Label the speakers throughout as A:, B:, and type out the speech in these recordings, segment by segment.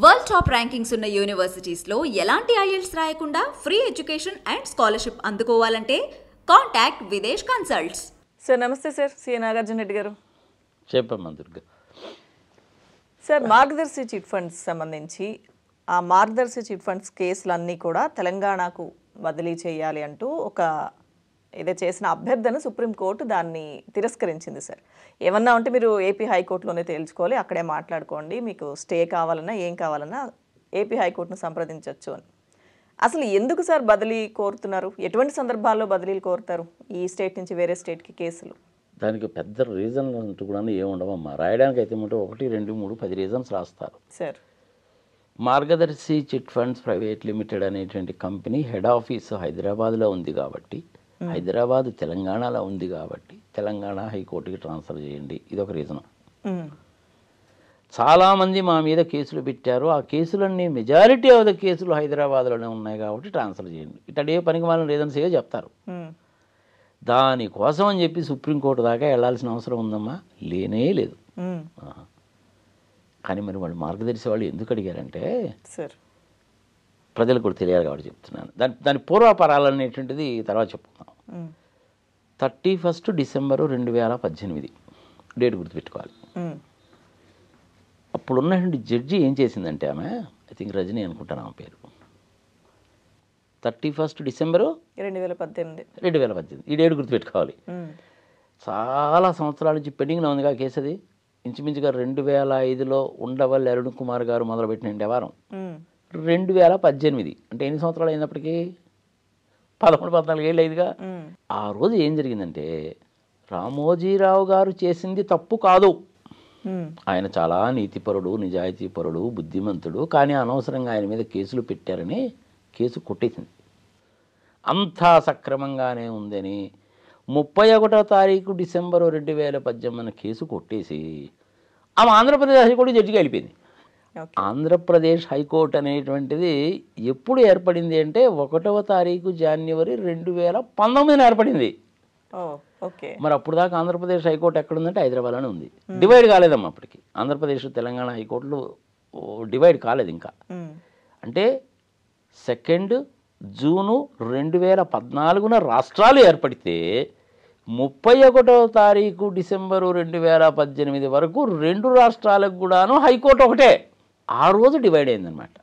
A: World top rankings ఉన్న universities లో ఎలాంటి ఐఎల్స్ రాయకుండా ఫ్రీ ఎడ్యుకేషన్ అండ్ స్కాలర్షిప్ అందుకోవాలంటే కాంటాక్ట్ విదేశ్ కన్సల్ట్స్.
B: సార్ నమస్తే సార్, సి నాగార్జున రెడ్డి గారు.
C: చెప్పమ్మా Durga.
B: Sir Margadarsi chit funds సంబంధించి ఆ మార్గదర్శి చిట్ ఫండ్స్ కేసులన్నీ కూడా తెలంగాణకు బదిలీ చేయాలి అంటూ ఒక ఏదో చేసిన అభ్యర్థన సుప్రీంకోర్టు దాన్ని తిరస్కరించింది. సార్ ఏమన్నా ఉంటే మీరు ఏపీ హైకోర్టులోనే తేల్చుకోవాలి, అక్కడే మాట్లాడుకోండి, మీకు స్టే కావాలన్నా ఏం కావాలన్నా ఏపీ హైకోర్టును సంప్రదించవచ్చు అని. అసలు ఎందుకు సార్ బదిలీ కోరుతున్నారు? ఎటువంటి సందర్భాల్లో బదిలీలు కోరుతారు ఈ స్టేట్ నుంచి వేరే స్టేట్కి కేసులు?
C: దానికి పెద్ద రీజన్లు అంటూ కూడా ఏముండవమ్మా. రాయడానికి అయితే ఏమంటే 1, 2, 3, 10 రీజన్స్ రాస్తారు.
B: Sir
C: Margadarsi chit funds private limited అనేటువంటి కంపెనీ హెడ్ ఆఫీస్ హైదరాబాద్లో ఉంది కాబట్టి, హైదరాబాద్ తెలంగాణలో ఉంది కాబట్టి తెలంగాణ హైకోర్టుకి ట్రాన్స్ఫర్ చేయండి, ఇదొక రీజన్. చాలామంది మా మీద కేసులు పెట్టారు, ఆ కేసులన్నీ మెజారిటీ ఆఫ్ ద కేసులు హైదరాబాద్లోనే ఉన్నాయి కాబట్టి ట్రాన్స్ఫర్ చేయండి, ఇట్లా ఏ పనికి వాళ్ళని రీజన్స్ ఏవో చెప్తారు. దానికోసం అని చెప్పి సుప్రీంకోర్టు దాకా వెళ్ళాల్సిన అవసరం ఉందమ్మా? లేనే లేదు. కానీ మరి వాళ్ళు మార్గదర్శి వాళ్ళు ఎందుకు అడిగారంటే
B: సార్
C: ప్రజలకు కూడా తెలియాలి కాబట్టి చెప్తున్నాను. దాని పూర్వాపరాలు అనేటువంటిది తర్వాత చెప్పుకుందాం. 31 డిసెంబరు 2018 డేట్ గుర్తుపెట్టుకోవాలి. అప్పుడున్నటువంటి జడ్జి ఏం చేసిందంటే ఆమె, ఐ థింక్ రజనీ అనుకుంటాను ఆమె పేరు, 31 డిసెంబరు 2018 ఈ డేట్ గుర్తుపెట్టుకోవాలి. చాలా సంవత్సరాల నుంచి పెండింగ్లో ఉందిగా కేసు. అది ఇంచుమించుగా 2005లో ఉండవల్లి అరుణ్ కుమార్ గారు మొదలుపెట్టిన వ్యవహారం 2018 అంటే ఎన్ని సంవత్సరాలు అయినప్పటికీ 13-14 ఏళ్ళు అయిందిగా. ఆ రోజు ఏం జరిగిందంటే, రామోజీరావు గారు చేసింది తప్పు కాదు, ఆయన చాలా నీతిపరుడు, నిజాయితీపరుడు, బుద్ధిమంతుడు, కానీ అనవసరంగా ఆయన మీద కేసులు పెట్టారని కేసు కొట్టేసింది. అంతా సక్రమంగానే ఉందని 31వ తారీఖు డిసెంబరు 2018 కేసు కొట్టేసి ఆమె ఆంధ్రప్రదేశ్ హైకోర్టు జడ్జిగా వెళ్ళిపోయింది. ఆంధ్రప్రదేశ్ హైకోర్టు అనేటువంటిది ఎప్పుడు ఏర్పడింది అంటే 1వ తారీఖు జనవరి 2019 ఏర్పడింది. మరి అప్పుడు దాకా ఆంధ్రప్రదేశ్ హైకోర్టు ఎక్కడుందంటే హైదరాబాద్లోనే ఉంది. డివైడ్ కాలేదమ్మా అప్పటికి. ఆంధ్రప్రదేశ్ తెలంగాణ హైకోర్టులు డివైడ్ కాలేదు ఇంకా. అంటే 2 జూను 2014 రాష్ట్రాలు ఏర్పడితే 31వ తారీఖు డిసెంబరు 2018 వరకు 2 రాష్ట్రాలకు కూడాను హైకోర్టు ఒకటే. ఆ రోజు డివైడ్ అయిందనమాట.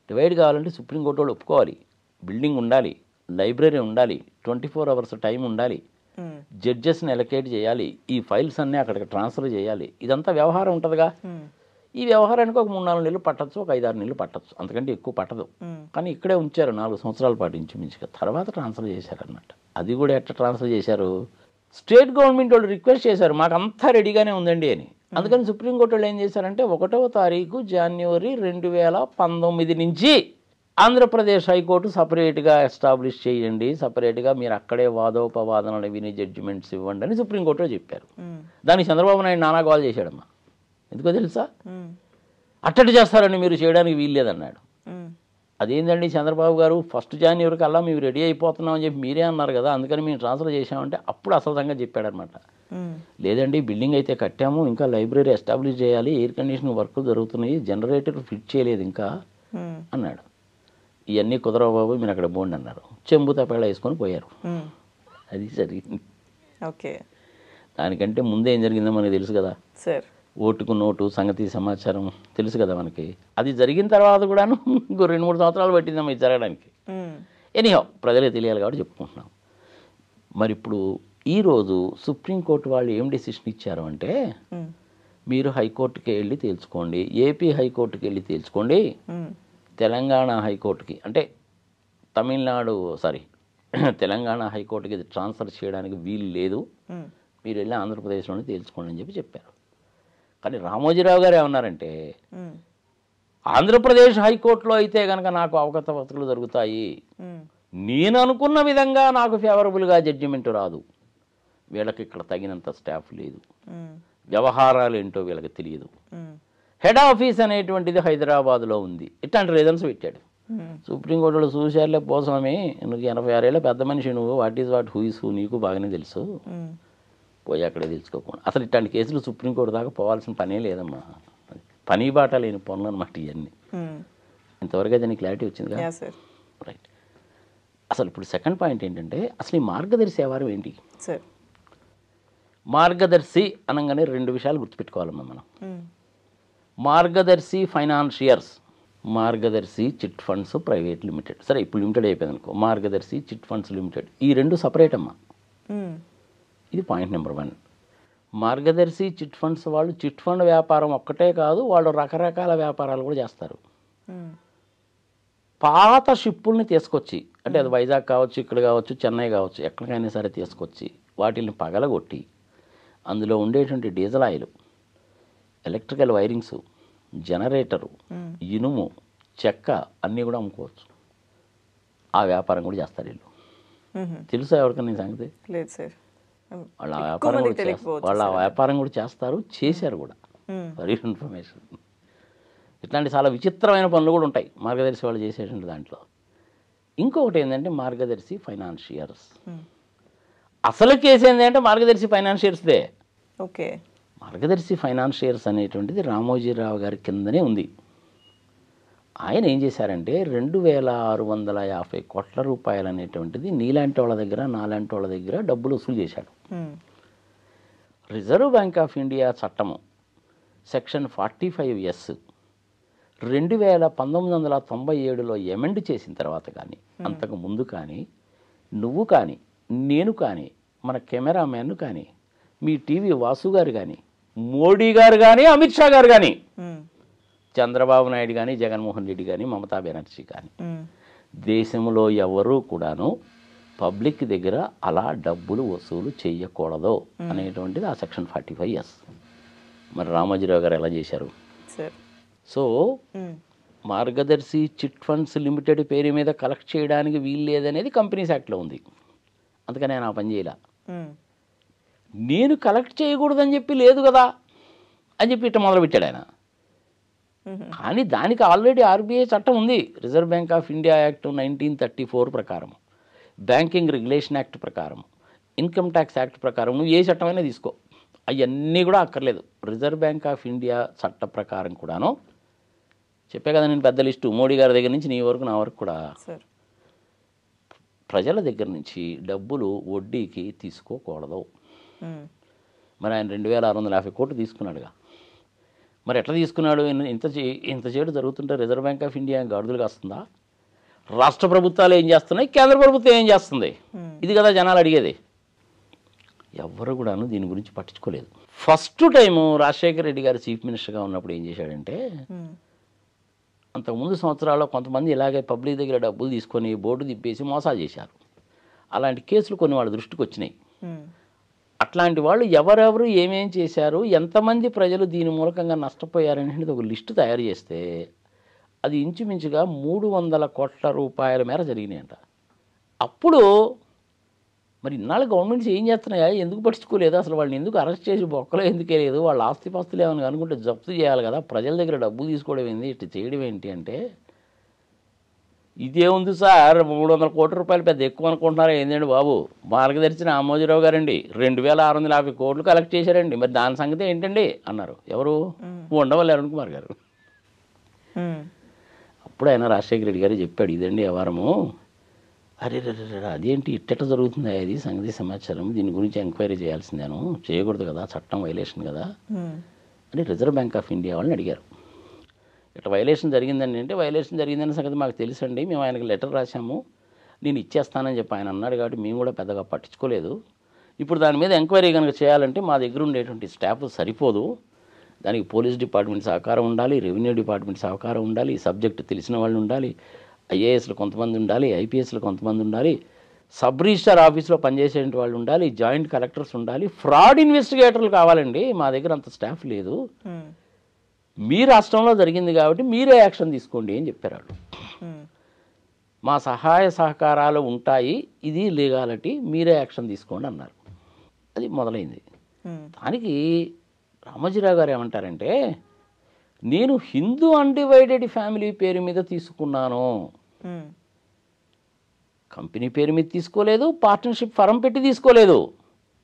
C: డివైడ్ కావాలంటే సుప్రీంకోర్టు వాళ్ళు ఒప్పుకోవాలి, బిల్డింగ్ ఉండాలి, లైబ్రరీ ఉండాలి, 24 hours టైం ఉండాలి, జడ్జెస్ని ఎలకేట్ చేయాలి, ఈ ఫైల్స్ అన్నీ అక్కడికి ట్రాన్స్ఫర్ చేయాలి, ఇదంతా వ్యవహారం ఉంటుందిగా. ఈ వ్యవహారానికి ఒక 3-4 నెలలు పట్టచ్చు, ఒక 5-6 నెలలు పట్టచ్చు, అంతకంటే ఎక్కువ పట్టదు. కానీ ఇక్కడే ఉంచారు 4 సంవత్సరాల పాటు ఇంచుమించుగా. తర్వాత ట్రాన్స్ఫర్ చేశారన్నమాట. అది కూడా ఎట్లా ట్రాన్స్ఫర్ చేశారు, స్టేట్ గవర్నమెంట్ వాళ్ళు రిక్వెస్ట్ చేశారు, మాకు అంతా రెడీగానే ఉందండి అని. అందుకని సుప్రీంకోర్టు వాళ్ళు ఏం చేశారంటే 1వ తారీఖు జనవరి 2019 నుంచి ఆంధ్రప్రదేశ్ హైకోర్టు సపరేట్గా ఎస్టాబ్లిష్ చేయండి, సపరేట్గా మీరు అక్కడే వాదోపవాదనలు విని జడ్జిమెంట్స్ ఇవ్వండి అని సుప్రీంకోర్టులో చెప్పారు. దానికి చంద్రబాబు నాయుడు నానా గోల్ చేశాడమ్మా. ఎందుకో తెలుసా, అట్టటి చేస్తారని మీరు చేయడానికి వీల్లేదన్నాడు. అదేంటండి చంద్రబాబు గారు 1 జనవరి కల్లా మేము రెడీ అయిపోతున్నాం అని చెప్పి మీరే అన్నారు కదా, అందుకని మేము ట్రాన్స్ఫర్ చేసామంటే అప్పుడు అసలు సంగతి చెప్పాడనమాట. లేదండి బిల్డింగ్ అయితే కట్టాము, ఇంకా లైబ్రరీ ఎస్టాబ్లిష్ చేయాలి, ఎయిర్ కండిషనింగ్ వర్క్ జరుగుతున్నాయి, జనరేటర్ ఫిట్ చేయలేదు ఇంకా అన్నాడు. ఇవన్నీ కుదరవు బాబు, మీరు అక్కడ పోండి అన్నారు. చెంబు తపేళ వేసుకొని పోయారు. అది జరిగింది.
B: ఓకే,
C: దానికంటే ముందే ఏం జరిగిందో మనకు తెలుసు కదా
B: సార్.
C: ఓటుకు నోటు సంగతి సమాచారం తెలుసు కదా మనకి. అది జరిగిన తర్వాత కూడాను ఇంకో 2-3 సంవత్సరాలు పట్టిందమ్మా ఇది జరగడానికి. ఎనీహో ప్రజలే తెలియాలి కాబట్టి చెప్పుకుంటున్నాం. మరి ఇప్పుడు ఈరోజు సుప్రీంకోర్టు వాళ్ళు ఏం డెసిషన్ ఇచ్చారు అంటే, మీరు హైకోర్టుకి వెళ్ళి తేల్చుకోండి, ఏపీ హైకోర్టుకి వెళ్ళి తేల్చుకోండి, తెలంగాణ హైకోర్టుకి అంటే తెలంగాణ హైకోర్టుకి ఇది ట్రాన్స్ఫర్ చేయడానికి వీలు లేదు, మీరు వెళ్ళి ఆంధ్రప్రదేశ్లోనే తేల్చుకోండి అని చెప్పారు. కానీ రామోజీరావు గారు ఏమన్నారంటే, ఆంధ్రప్రదేశ్ హైకోర్టులో అయితే కనుక నాకు అవకతవకలు జరుగుతాయి, నేను అనుకున్న విధంగా నాకు ఫేవరబుల్గా జడ్జిమెంట్ రాదు, వీళ్ళకి ఇక్కడ తగినంత స్టాఫ్ లేదు, వ్యవహారాలు ఏంటో వీళ్ళకి తెలియదు, హెడ్ ఆఫీస్ అనేటువంటిది హైదరాబాద్లో ఉంది, ఇట్లాంటి రీజన్స్ పెట్టాడు. సుప్రీంకోర్టులో చూశారులే పోస్వామి, నువ్వు 86 ఏళ్ళ పెద్ద మనిషి, నువ్వు what is what who is who నీకు బాగానే తెలుసు, పోయి అక్కడే తెలుసుకోకుండా. అసలు ఇట్లాంటి కేసులు సుప్రీంకోర్టు దాకా పోవాల్సిన పనే లేదమ్మా. పని బాట లేని పనులు అనమాట ఇవన్నీ. ఇంతవరకు అయితే నీకు క్లారిటీ వచ్చింది కదా?
B: సార్.
C: రైట్. అసలు ఇప్పుడు సెకండ్ పాయింట్ ఏంటంటే అసలు ఈ మార్గదర్శి వ్యవహారం ఏంటి?
B: సార్,
C: మార్గదర్శి అనగానే 2 విషయాలు గుర్తుపెట్టుకోవాలమ్మా మనం. మార్గదర్శి ఫైనాన్షియర్స్, మార్గదర్శి చిట్ ఫండ్స్ ప్రైవేట్ లిమిటెడ్. సరే ఇప్పుడు లిమిటెడ్ అయిపోయింది అనుకో, మార్గదర్శి చిట్ ఫండ్స్ లిమిటెడ్, ఈ 2 సపరేట్ అమ్మా. ఇది పాయింట్ నెంబర్ 1. మార్గదర్శి చిట్ ఫండ్స్ వాళ్ళు చిట్ ఫండ్ వ్యాపారం ఒక్కటే కాదు, వాళ్ళు రకరకాల వ్యాపారాలు కూడా చేస్తారు. పాత షిప్పుల్ని తీసుకొచ్చి, అంటే అది వైజాగ్ కావచ్చు, ఇక్కడ కావచ్చు, చెన్నై కావచ్చు, ఎక్కడికైనా సరే తీసుకొచ్చి వాటిని పగలగొట్టి అందులో ఉండేటువంటి diesel oil, electrical wirings, generator, ఇనుము, చెక్క అన్నీ కూడా అమ్ముకోవచ్చు. ఆ వ్యాపారం కూడా చేస్తారు వీళ్ళు. తెలుసా ఎవరికైనా ఈ సంగతి?
B: లేదు సార్.
C: వాళ్ళ వ్యాపారం కూడా చేస్తారు, చేశారు కూడా. For information. ఇట్లాంటి చాలా విచిత్రమైన పనులు కూడా ఉంటాయి మార్గదర్శి వాళ్ళు చేసేటువంటి దాంట్లో. ఇంకొకటి ఏంటంటే మార్గదర్శి ఫైనాన్షియర్స్. అసలు కేసు ఏంటంటే మార్గదర్శి ఫైనాన్షియర్స్దే.
B: ఓకే.
C: మార్గదర్శి ఫైనాన్షియర్స్ అనేటువంటిది రామోజీరావు గారి కిందనే ఉంది. ఆయన ఏం చేశారంటే 2650 కోట్ల రూపాయలు అనేటువంటిది నీలాంటి వాళ్ళ దగ్గర, నాలాంటి వాళ్ళ దగ్గర డబ్బులు వసూలు చేశాడు. రిజర్వ్ బ్యాంక్ ఆఫ్ ఇండియా చట్టము సెక్షన్ 45S 1997లో ఎమెండ్ చేసిన తర్వాత కానీ, అంతకు ముందు కానీ, నువ్వు కానీ, నేను కానీ, మన కెమెరామ్యాన్ కానీ, మీ టీవీ వాసు గారు కానీ, మోడీ గారు కానీ, అమిత్ షా గారు కానీ, చంద్రబాబు నాయుడు కానీ, జగన్మోహన్ రెడ్డి కానీ, మమతా బెనర్జీ కానీ, దేశంలో ఎవరూ కూడాను పబ్లిక్ దగ్గర అలా డబ్బులు వసూలు చేయకూడదు అనేటువంటిది ఆ సెక్షన్ 45S. మరి రామోజీరావు గారు ఎలా చేశారు? సో మార్గదర్శి చిట్ ఫండ్స్ లిమిటెడ్ పేరు మీద కలెక్ట్ చేయడానికి వీలు లేదనేది కంపెనీస్ యాక్ట్లో ఉంది. అందుకని ఆయన ఆ పని చేయలే. నేను కలెక్ట్ చేయకూడదని చెప్పి లేదు కదా అని చెప్పి ఇట్ట మొదలుపెట్టాడు ఆయన. కానీ దానికి ఆల్రెడీ ఆర్బీఐ చట్టం ఉంది. Reserve bank of India act 1934 ప్రకారం, బ్యాంకింగ్ రెగ్యులేషన్ యాక్ట్ ప్రకారం, ఇన్కమ్ ట్యాక్స్ యాక్ట్ ప్రకారం నువ్వు ఏ చట్టమైనా తీసుకో, అవన్నీ కూడా అక్కర్లేదు. రిజర్వ్ బ్యాంక్ ఆఫ్ ఇండియా చట్ట ప్రకారం కూడాను చెప్పే కదా నేను పెద్ద లిస్టు, మోడీ గారి దగ్గర నుంచి నీ వరకు నా వరకు కూడా ప్రజల దగ్గర నుంచి డబ్బులు వడ్డీకి తీసుకోకూడదు. మరి ఆయన 2650 కోట్లు తీసుకున్నాడుగా. మరి ఎట్లా తీసుకున్నాడు? ఇంత చేడు జరుగుతుంటే రిజర్వ్ బ్యాంక్ ఆఫ్ ఇండియా గాడుదలుగా వస్తుందా? రాష్ట్ర ప్రభుత్వాలు ఏం చేస్తున్నాయి, కేంద్ర ప్రభుత్వం ఏం చేస్తుంది? ఇది కదా జనాలు అడిగేది. ఎవరు కూడాను దీని గురించి పట్టించుకోలేదు. ఫస్ట్ టైము రాజశేఖర రెడ్డి గారు చీఫ్ మినిస్టర్గా ఉన్నప్పుడు ఏం చేశాడంటే, అంతకుముందు సంవత్సరాల్లో కొంతమంది ఇలాగే పబ్లిక్ దగ్గర డబ్బులు తీసుకొని బోర్డు తిప్పేసి మోసాలు చేశారు. అలాంటి కేసులు కొన్ని వాళ్ళ దృష్టికి వచ్చినాయి. అట్లాంటి వాళ్ళు ఎవరెవరు ఏమేం చేశారు, ఎంతమంది ప్రజలు దీని మూలకంగా నష్టపోయారనేది ఒక లిస్టు తయారు చేస్తే అది ఇంచుమించుగా 300 కోట్ల రూపాయల మేర జరిగినాయంట. అప్పుడు మరి ఇన్నాళ్ళు గవర్నమెంట్స్ ఏం చేస్తున్నాయా, ఎందుకు పట్టించుకోలేదు, అసలు వాళ్ళని ఎందుకు అరెస్ట్ చేసి బొక్కలో ఎందుకే లేదు, వాళ్ళ ఆస్తిపాస్తులు ఏమని అనుకుంటే జప్తు చేయాలి కదా, ప్రజల దగ్గర డబ్బులు తీసుకోవడం ఏంది, ఇట్లా చేయడం ఏంటి అంటే, ఇదే ఉంది సార్ 300 కోట్ల రూపాయలు పెద్ద ఎక్కువ అనుకుంటున్నారా ఏంటండి బాబు, మార్గదర్శి రామోజీరావు గారండి 2650 కోట్లు కలెక్ట్ చేశారండి, మరి దాని సంగతి ఏంటండి అన్నారు. ఎవరు? ఉండవల్లి అరుణ్ కుమార్ గారు. అప్పుడు ఆయన రాజశేఖర రెడ్డి గారు చెప్పాడు, ఇదండి వ్యవహారము, అరే అదేంటి ఇట్టెట్ట జరుగుతుంది, అది సంగతి సమాచారం, దీని గురించి ఎంక్వైరీ చేయాల్సిందేను, చేయకూడదు కదా, చట్టం వైలేషన్ కదా అని రిజర్వ్ బ్యాంక్ ఆఫ్ ఇండియా వాళ్ళని అడిగారు. ఇట్లా వైలేషన్ జరిగిందండి అంటే, వైలేషన్ జరిగిందనే సంగతి మాకు తెలుసండి, మేము ఆయనకు లెటర్ రాశాము, నేను ఇచ్చేస్తానని చెప్పి ఆయన అన్నాడు కాబట్టి మేము కూడా పెద్దగా పట్టించుకోలేదు. ఇప్పుడు దాని మీద ఎంక్వైరీ కనుక చేయాలంటే మా దగ్గర ఉండేటువంటి స్టాఫ్ సరిపోదు, దానికి పోలీస్ డిపార్ట్మెంట్ సహకారం ఉండాలి, రెవెన్యూ డిపార్ట్మెంట్ సహకారం ఉండాలి, సబ్జెక్ట్ తెలిసిన వాళ్ళు ఉండాలి, ఐఏఎస్లు కొంతమంది ఉండాలి, ఐపీఎస్లు కొంతమంది ఉండాలి, సబ్ రిజిస్టర్ ఆఫీస్లో పనిచేసే వాళ్ళు ఉండాలి, జాయింట్ కలెక్టర్స్ ఉండాలి, ఫ్రాడ్ ఇన్వెస్టిగేటర్లు కావాలండి, మా దగ్గర అంత స్టాఫ్ లేదు, మీ రాష్ట్రంలో జరిగింది కాబట్టి మీరే యాక్షన్ తీసుకోండి అని చెప్పారు వాళ్ళు. మా సహాయ సహకారాలు ఉంటాయి, ఇది లీగాలిటీ, మీరే యాక్షన్ తీసుకోండి అన్నారు. అది మొదలైంది. దానికి రామోజీరావు గారు ఏమంటారంటే, నేను హిందూ అన్డివైడెడ్ ఫ్యామిలీ పేరు మీద తీసుకున్నాను, కంపెనీ పేరు మీద తీసుకోలేదు, పార్ట్నర్షిప్ ఫరం పెట్టి తీసుకోలేదు,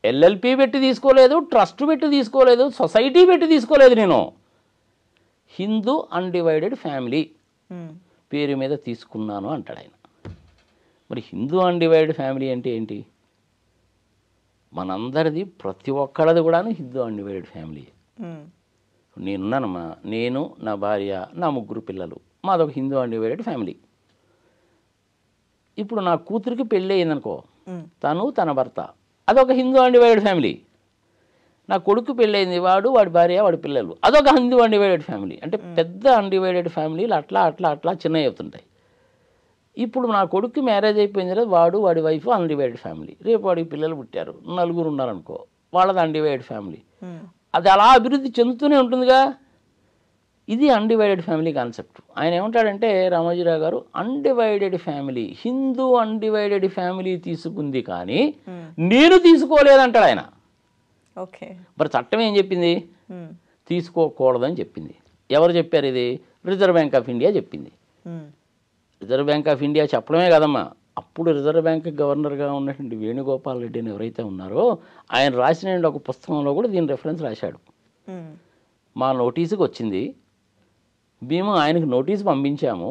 C: ఎల్ఎల్పి పెట్టి తీసుకోలేదు, ట్రస్ట్ పెట్టి తీసుకోలేదు, సొసైటీ పెట్టి తీసుకోలేదు, నేను హిందూ అన్డివైడెడ్ ఫ్యామిలీ పేరు మీద తీసుకున్నాను అంటాడు ఆయన. మరి హిందూ అన్డివైడెడ్ ఫ్యామిలీ అంటే ఏంటి? మనందరిది ప్రతి ఒక్కళ్ళది కూడా హిందూ అన్డివైడెడ్ ఫ్యామిలీ. నేనున్నానమ్మా, నేను, నా భార్య, నా 3 పిల్లలు, మాదొక హిందూ అన్డివైడెడ్ ఫ్యామిలీ. ఇప్పుడు నా కూతురికి పెళ్ళి అయిందనుకో, తను తన భర్త, అదొక హిందూ అన్డివైడెడ్ ఫ్యామిలీ. నా కొడుకు పెళ్ళయింది, వాడు, వాడి భార్య, వాడి పిల్లలు, అదొక హిందూ అన్డివైడెడ్ ఫ్యామిలీ. అంటే పెద్ద అన్డివైడెడ్ ఫ్యామిలీలు అట్లా అట్లా అట్లా చిన్నవి అవుతుంటాయి. ఇప్పుడు నా కొడుకు మ్యారేజ్ అయిపోయింది కదా, వాడు, వాడి వైఫ్ అన్డివైడెడ్ ఫ్యామిలీ. రేపు వాడికి పిల్లలు పుట్టారు, 4 ఉన్నారనుకో, వాళ్ళది అన్డివైడెడ్ ఫ్యామిలీ. అది అలా అభివృద్ధి చెందుతూనే ఉంటుందిగా. ఇది అన్డివైడెడ్ ఫ్యామిలీ కాన్సెప్ట్. ఆయన ఏమంటాడంటే రామోజీరావు గారు, undivided family, Hindu undivided family తీసుకుంది కానీ నేను తీసుకోలేదంటాడు ఆయన.
B: ఓకే,
C: మరి చట్టం ఏం చెప్పింది? తీసుకోకూడదని చెప్పింది. ఎవరు చెప్పారు ఇది? రిజర్వ్ బ్యాంక్ ఆఫ్ ఇండియా చెప్పింది. రిజర్వ్ బ్యాంక్ ఆఫ్ ఇండియా చెప్పడమే కదమ్మా, అప్పుడు రిజర్వ్ బ్యాంక్ గవర్నర్గా ఉన్నటువంటి వేణుగోపాల్ రెడ్డి అని ఎవరైతే ఉన్నారో ఆయన రాసిన ఒక పుస్తకంలో కూడా దీని రెఫరెన్స్ రాశాడు. మా నోటీసుకి వచ్చింది, మేము ఆయనకు నోటీసు పంపించాము,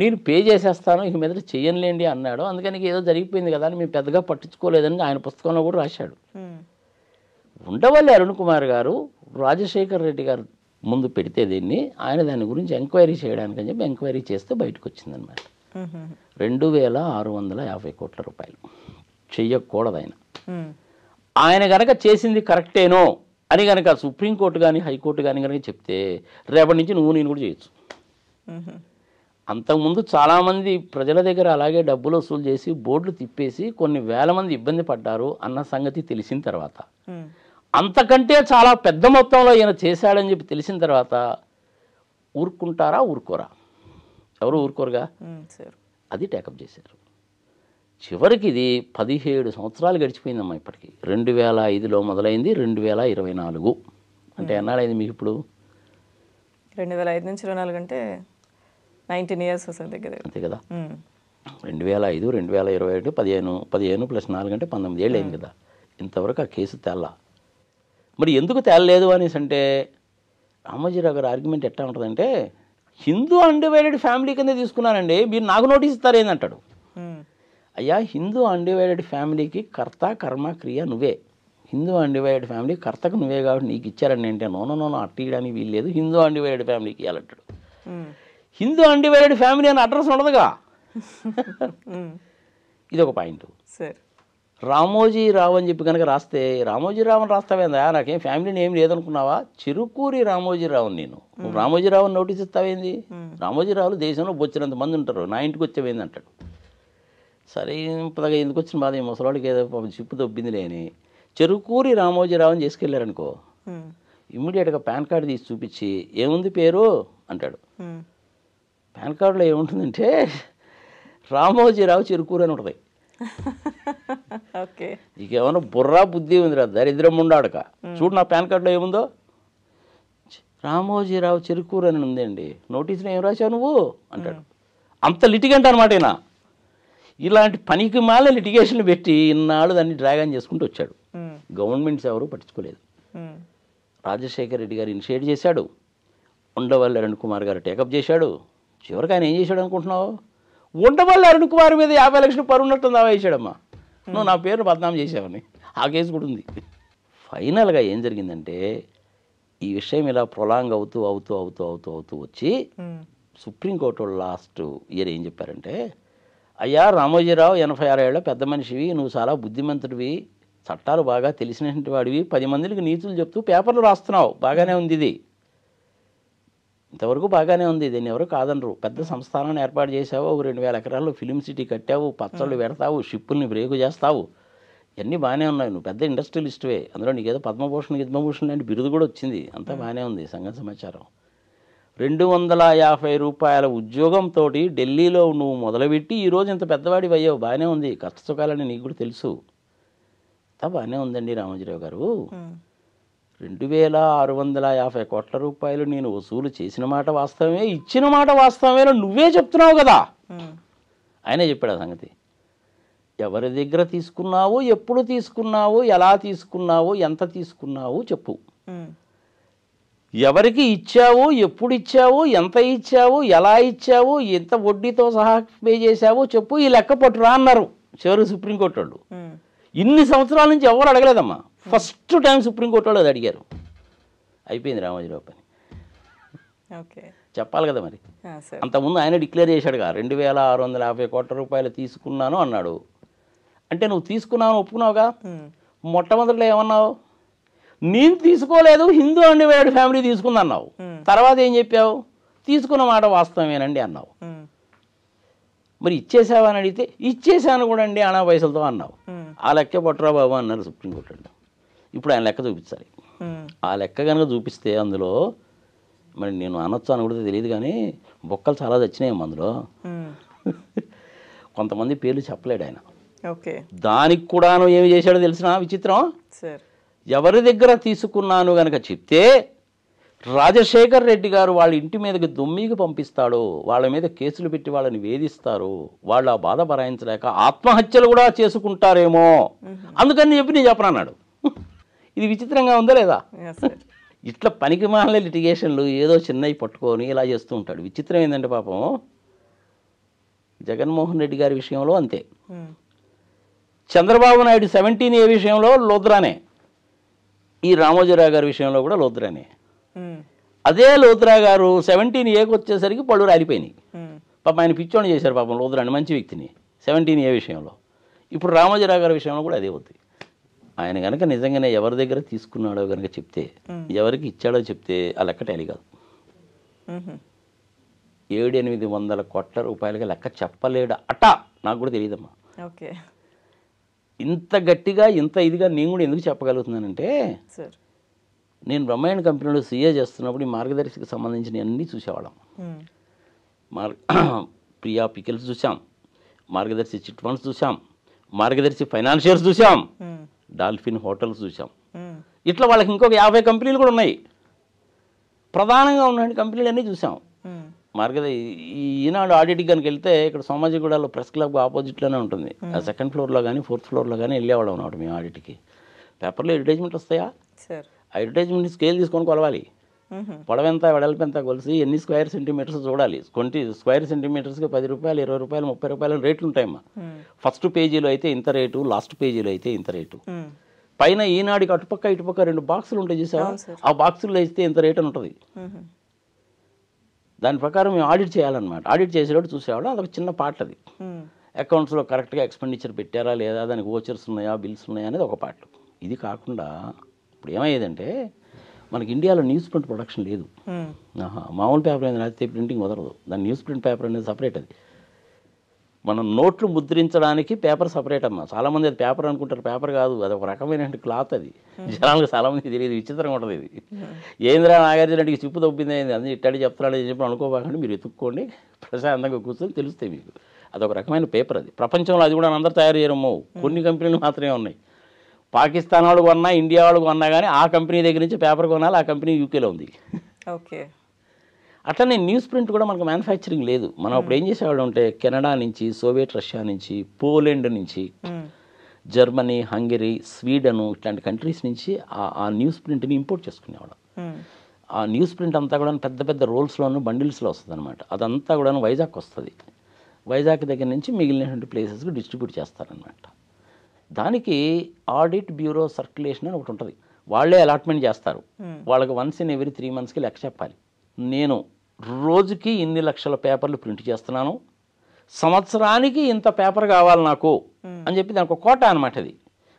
C: నేను పే చేసేస్తాను, ఇక మీద చెయ్యనులేండి అన్నాడు. అందుకని ఏదో జరిగిపోయింది కదా అని మేము పెద్దగా పట్టించుకోలేదని ఆయన పుస్తకంలో కూడా రాశాడు. ఉండవల్లి అరుణ్ కుమార్ గారు రాజశేఖర్ రెడ్డి గారు ముందు పెడితే దీన్ని, ఆయన దాని గురించి ఎంక్వైరీ చేయడానికని చెప్పి ఎంక్వైరీ చేస్తే బయటకు వచ్చిందనమాట. 2650 కోట్ల రూపాయలు. చెయ్యకూడదు ఆయన. ఆయన కనుక చేసింది కరెక్టేనో అని కనుక సుప్రీంకోర్టు కానీ హైకోర్టు కానీ కనుక చెప్తే రేపటి నుంచి నువ్వు నేను కూడా చేయొచ్చు. అంతకుముందు చాలామంది ప్రజల దగ్గర అలాగే డబ్బులు వసూలు చేసి బోర్డులు తిప్పేసి కొన్ని వేల మంది ఇబ్బంది పడ్డారు అన్న సంగతి తెలిసిన తర్వాత, అంతకంటే చాలా పెద్ద మొత్తంలో ఈయన చేశాడని చెప్పి తెలిసిన తర్వాత ఊరుకుంటారా? ఊరుకోరా? ఎవరు ఊరుకోరుగా. అది టేకప్ చేశారు. చివరికి ఇది 17 సంవత్సరాలు గడిచిపోయిందమ్మా. ఇప్పటికి 2005లో మొదలైంది, 2024 అంటే ఎన్నాళ్ళైంది మీకు ఇప్పుడు?
B: 2005 నుంచి 24 అంటే 19 ఇయర్స్ దగ్గర, అంతే
C: కదా. 2005, 2021, 15 ప్లస్ 4 అంటే 19 ఏళ్ళు అయింది కదా. ఇంతవరకు ఆ కేసు తేలా. మరి ఎందుకు తేలలేదు అనేసి అంటే రామోజీరావు గారు ఆర్గ్యుమెంట్ ఎట్లా ఉంటుందంటే, హిందూ అన్డివైడెడ్ ఫ్యామిలీ కింద తీసుకున్నానండి, మీరు నాకు నోటీస్ ఇస్తారేందంటాడు. అయ్యా, హిందూ అన్డివైడెడ్ ఫ్యామిలీకి కర్త కర్మ క్రియ నువ్వే. హిందూ అన్డివైడెడ్ ఫ్యామిలీ కర్తకు నువ్వే కాబట్టి నీకు ఇచ్చారండి అంటే నో అట్టియడానికి వీల్లేదు, హిందూ అన్డివైడెడ్ ఫ్యామిలీకి ఇవ్వాలంటాడు. హిందూ అన్డివైడెడ్ ఫ్యామిలీ అని అడ్రస్ ఉండదుగా. ఇది ఒక పాయింట్. రామోజీరావు అని చెప్పి కనుక రాస్తే, రామోజీరావు అని రాస్తావేందా, నాకేం ఫ్యామిలీని ఏం లేదనుకున్నావా? చెరుకూరి రామోజీరావు నేను, నువ్వు రామోజీరావు అని నోటీస్ ఇస్తావేంది? రామోజీరావులు దేశంలో బొచ్చినంత మంది ఉంటారు, నా ఇంటికి వచ్చేవేంది అంటాడు. సరే ఇంతగా ఎందుకు వచ్చిన బాధ, ఈ ముసలాడికి ఏదో చిప్పు దొబ్బింది లేని చెరుకూరి రామోజీరావు అని చేసుకెళ్ళారనుకో, ఇమ్మీడియట్గా పాన్ కార్డు తీసి చూపించి ఏముంది పేరు అంటాడు. పాన్ కార్డులో ఏముంటుందంటే రామోజీరావు చెరుకూరు అని ఉంటుంది.
B: ఓకే,
C: నీకేమన్నా బుర్రా బుద్ధి ఉందిరా దరిద్రం ఉండాడక, చూడు నా పాన్ కార్డులో ఏముందో, రామోజీరావు చెరుకూరు అని ఉందండి, నోటీసులో ఏం రాశావు నువ్వు అంటాడు. అంత లిటిగెంట్ అనమాట ఈయన. ఇలాంటి పనికి మాల లిటిగేషన్లు పెట్టి ఇన్నాళ్ళు దాన్ని డ్రాగన్ చేసుకుంటూ వచ్చాడు. గవర్నమెంట్స్ ఎవరు పట్టించుకోలేదు. రాజశేఖర్ రెడ్డి గారు ఇనిషియేట్ చేశాడు, ఉండవల్లి అరుణ్ కుమార్ గారు టేకప్ చేశాడు. చివరికి ఆయన ఏం చేశాడు అనుకుంటున్నావు? ఉండవల్లి అరుణ్ కుమార్ మీద 50 లక్షలు పరున్నట్టు దావా వేసాడమ్మా, నువ్వు నా పేరు బదనాం చేసావని. ఆ కేసు కూడా ఉంది. ఫైనల్గా ఏం జరిగిందంటే, ఈ విషయం ఇలా ప్రొలాంగ్ అవుతూ అవుతూ అవుతూ అవుతూ అవుతూ వచ్చి సుప్రీంకోర్టు లాస్ట్ ఇయర్ ఏం చెప్పారంటే, అయ్యా రామోజీరావు 86 ఏళ్ళ పెద్ద మనిషివి, నువ్వు చాలా బుద్ధిమంతుడివి, చట్టాలు బాగా తెలిసినటువంటి వాడివి, 10 మందికి నీతులు చెప్తూ పేపర్లు రాస్తున్నావు, బాగానే ఉంది, ఇది ఇంతవరకు బాగానే ఉంది, దీన్ని ఎవరు కాదనరు. పెద్ద సంస్థానాన్ని ఏర్పాటు చేసావు, 2000 ఎకరాల్లో ఫిలిం సిటీ కట్టావు, పచ్చళ్ళు పెడతావు, షిప్పుల్ని బ్రేకు చేస్తావు, ఇవన్నీ బాగానే ఉన్నాయి, నువ్వు పెద్ద ఇండస్ట్రియలిస్టువే, అందులో నీకేదో పద్మభూషణ్ గిద్మభూషణ్ లాంటి బిరుదు కూడా వచ్చింది, అంతా బాగానే ఉంది సంగతి సమాచారం. 250 రూపాయల ఉద్యోగంతో ఢిల్లీలో నువ్వు మొదలుపెట్టి ఈరోజు ఇంత పెద్దవాడి అయ్యావు, బాగానే ఉంది, కష్ట సుఖాలని నీకు కూడా తెలుసు, అంతా బాగానే ఉందండి రామోజీరావు గారు. 2650 కోట్ల రూపాయలు నేను వసూలు చేసిన మాట వాస్తవమే, ఇచ్చిన మాట వాస్తవమే, నువ్వే చెప్తున్నావు కదా. ఆయనే చెప్పాడు ఆ సంగతి. ఎవరి దగ్గర తీసుకున్నావు, ఎప్పుడు తీసుకున్నావు, ఎలా తీసుకున్నావు, ఎంత తీసుకున్నావు చెప్పు. ఎవరికి ఇచ్చావు, ఎప్పుడు ఇచ్చావు, ఎంత ఇచ్చావు, ఎలా ఇచ్చావు, ఎంత వడ్డీతో సహా పే చేసావో చెప్పు, ఈ లెక్క పట్టురా అన్నారు చివరికి సుప్రీంకోర్టు వాళ్ళు. ఇన్ని సంవత్సరాల నుంచి ఎవరు అడగలేదమ్మా, ఫస్ట్ టైం సుప్రీంకోర్టు వాళ్ళు అది అడిగారు. అయిపోయింది రామోజీరావు పని.
B: ఓకే,
C: చెప్పాలి కదా మరి.
B: సార్
C: అంతకుముందు ఆయన డిక్లేర్ చేశాడుగా 2650 కోట్ల రూపాయలు తీసుకున్నాను అన్నాడు. అంటే నువ్వు తీసుకున్నావు ఒప్పుకున్నావుగా. మొట్టమొదటిలో ఏమన్నావు, నేను తీసుకోలేదు, హిందూ అన్డివైడెడ్ ఫ్యామిలీ తీసుకుంది అన్నావు. తర్వాత ఏం చెప్పావు, తీసుకున్న మాట వాస్తవమేనండి అన్నావు. మరి ఇచ్చేసావా అని అడిగితే ఇచ్చేసాను కూడా అండి అనా పైసలతో అన్నావు. ఆ లెక్క పట్టురా బాబు అన్నారు సుప్రీంకోర్టు. ఇప్పుడు ఆయన లెక్క చూపించాలి. ఆ లెక్క కనుక చూపిస్తే అందులో మరి నేను అనొచ్చు అని కూడా తెలియదు కానీ బొక్కలు చాలా తెచ్చినాయేమో అందులో. కొంతమంది పేర్లు చెప్పలేడు ఆయన.
B: ఓకే,
C: దానికి కూడాను ఏమి చేశాడో తెలిసిన విచిత్రం,
B: సార్
C: ఎవరి దగ్గర తీసుకున్నాను కనుక చెప్తే రాజశేఖర్ రెడ్డి గారు వాళ్ళ ఇంటి మీదకి దొమ్మికి పంపిస్తాడు, వాళ్ళ మీద కేసులు పెట్టి వాళ్ళని వేధిస్తారు, వాళ్ళు ఆ బాధ భరాయించలేక ఆత్మహత్యలు కూడా చేసుకుంటారేమో, అందుకని చెప్పి నేను చెప్పనన్నాడు. ఇది విచిత్రంగా ఉందా లేదా? ఇట్లా పనికి మాలిన లిటిగేషన్లు ఏదో చిన్నవి పట్టుకొని ఇలా చేస్తూ ఉంటాడు. విచిత్రం ఏంటంటే పాపం జగన్మోహన్ రెడ్డి గారి విషయంలో అంతే, చంద్రబాబు నాయుడు 17A విషయంలో లోద్రానే, ఈ రామోజీరావు గారి విషయంలో కూడా లోద్రానే. అదే లోద్రా గారు 17Aకి వచ్చేసరికి పళ్ళు రాలిపోయినాయి. పాపం ఆయన పిచ్చోని చేశారు పాపం లోద్రాని, మంచి వ్యక్తిని 17A విషయంలో. ఇప్పుడు రామోజీరావు గారి విషయంలో కూడా అదే అవుతుంది. ఆయన కనుక నిజంగానే ఎవరి దగ్గర తీసుకున్నాడో కనుక చెప్తే, ఎవరికి ఇచ్చాడో చెప్తే ఆ లెక్క టాలీ కాదు. 700-800 కోట్ల రూపాయలకి లెక్క చెప్పలేడు అట, నాకు కూడా తెలియదమ్మా.
B: ఓకే,
C: ఇంత గట్టిగా ఇంత ఇదిగా నేను కూడా ఎందుకు చెప్పగలుగుతున్నానంటే,
B: సార్
C: నేను బ్రహ్మాండ కంపెనీలో సీఏ చేస్తున్నప్పుడు ఈ మార్గదర్శికి సంబంధించిన అన్నీ చూసేవాళ్ళం. ప్రియా పికిల్స్ చూసాం, మార్గదర్శి చిట్ ఫండ్స్ చూసాం, మార్గదర్శి ఫైనాన్షియర్స్ చూసాం, డాల్ఫిన్ హోటల్స్ చూసాం. ఇట్లా వాళ్ళకి ఇంకొక 50 కంపెనీలు కూడా ఉన్నాయి. ప్రధానంగా ఉన్న కంపెనీలు అన్నీ చూసాం. ఈనాడు ఆడిట్కి కనుక వెళ్తే ఇక్కడ సోమాజిగూడలో ప్రెస్ క్లబ్ ఆపోజిట్లోనే ఉంటుంది. ఆ 2nd ఫ్లోర్లో కానీ 4th ఫ్లోర్లో కానీ వెళ్ళేవాళ్ళం అన్నమాట మేము ఆడిట్కి. పేపర్లో అడ్వర్టైజ్మెంట్ వస్తాయా, ఆ అడ్వర్టైజ్మెంట్ స్కేల్ తీసుకొని కొలవాలి, పొడవెంత వెడల్పెంత కొలిసి ఎన్ని స్క్వేర్ సెంటీమీటర్స్ చూడాలి. 20 స్క్వేర్ సెంటీమీటర్స్కి 10 రూపాయలు, 20 రూపాయలు, 30 రూపాయలు రేట్లు ఉంటాయమ్మా. ఫస్ట్ పేజీలో అయితే ఇంత రేటు, లాస్ట్ పేజీలో అయితే ఇంత రేటు. పైన ఈనాడికి అటుపక్క ఇటుపక్క 2 బాక్సులు ఉంటాయి చూసావా, ఆ బాక్సుల్లో ఇస్తే ఇంత రేట్ అని ఉంటుంది. దాని ప్రకారం మేము ఆడిట్ చేయాలన్నమాట. ఆడిట్ చేసేవాడు చూసేవాడు, అదొక చిన్న పార్ట్. అది అకౌంట్స్లో కరెక్ట్గా ఎక్స్పెండిచర్ పెట్టారా లేదా, దానికి ఓచర్స్ ఉన్నాయా, బిల్స్ ఉన్నాయా అనేది ఒక పార్ట్. ఇది కాకుండా ఇప్పుడు ఏమయ్యేదంటే మనకి ఇండియాలో న్యూస్ ప్రింట్ ప్రొడక్షన్ లేదు. మామూలు పేపర్ అనేది రాస్తే ప్రింటింగ్ కుదరదు, దాని న్యూస్ ప్రింట్ పేపర్ అనేది సపరేట్. అది మనం నోట్లు ముద్రించడానికి పేపర్ సపరేట్ అమ్మా. చాలామంది అది పేపర్ అనుకుంటారు, పేపర్ కాదు, అది ఒక రకమైన క్లాత్. అది జనాలకు చాలామంది తెలియదు, విచిత్రంగా ఉంటుంది. ఇది ఏంద్రా నాగార్జున రెడ్డికి చిప్పు తప్పింది అది ఇట్టడి చెప్తున్నాడు అని చెప్పి అనుకోబాకండి, మీరు ఎత్తుక్కోండి, ప్రశాంతంగా కూర్చొని తెలుస్తాయి మీకు. అదొక రకమైన పేపర్. అది ప్రపంచంలో అది కూడా అందరూ తయారు చేయరమ్మో, కొన్ని కంపెనీలు మాత్రమే ఉన్నాయి. పాకిస్తాన్ వాళ్ళు కొన్నా, ఇండియా వాళ్ళు కొన్నా కానీ ఆ కంపెనీ దగ్గర నుంచి పేపర్ కొనాలి, ఆ కంపెనీ యూకేలో ఉంది.
B: ఓకే,
C: అట్లనే న్యూస్ ప్రింట్ కూడా మనకు మ్యానుఫ్యాక్చరింగ్ లేదు. మనం అప్పుడు ఏం చేసేవాళ్ళు అంటే కెనడా నుంచి, సోవియట్ రష్యా నుంచి, పోలాండ్ నుంచి, జర్మనీ, హంగరీ, స్వీడన్ ఇట్లాంటి కంట్రీస్ నుంచి ఆ న్యూస్ ప్రింట్ని ఇంపోర్ట్ చేసుకునేవాళ్ళం. ఆ న్యూస్ ప్రింట్ అంతా కూడా పెద్ద పెద్ద రోల్స్లోను బండిల్స్లో వస్తుంది అనమాట. అదంతా కూడా వైజాగ్ వస్తుంది. వైజాగ్ దగ్గర నుంచి మిగిలినటువంటి ప్లేసెస్కి డిస్ట్రిబ్యూట్ చేస్తారనమాట. దానికి ఆడిట్ బ్యూరో సర్క్యులేషన్ అని ఒకటి ఉంటుంది. వాళ్ళే అలాట్మెంట్ చేస్తారు. వాళ్ళకి వన్స్ ఇన్ ఎవ్రీ 3 monthsకి లెక్క చెప్పాలి. నేను రోజుకి ఇన్ని లక్షల పేపర్లు ప్రింట్ చేస్తున్నాను, సంవత్సరానికి ఇంత పేపర్ కావాలి నాకు అని చెప్పి దానికి ఒక కోట అనమాట. అది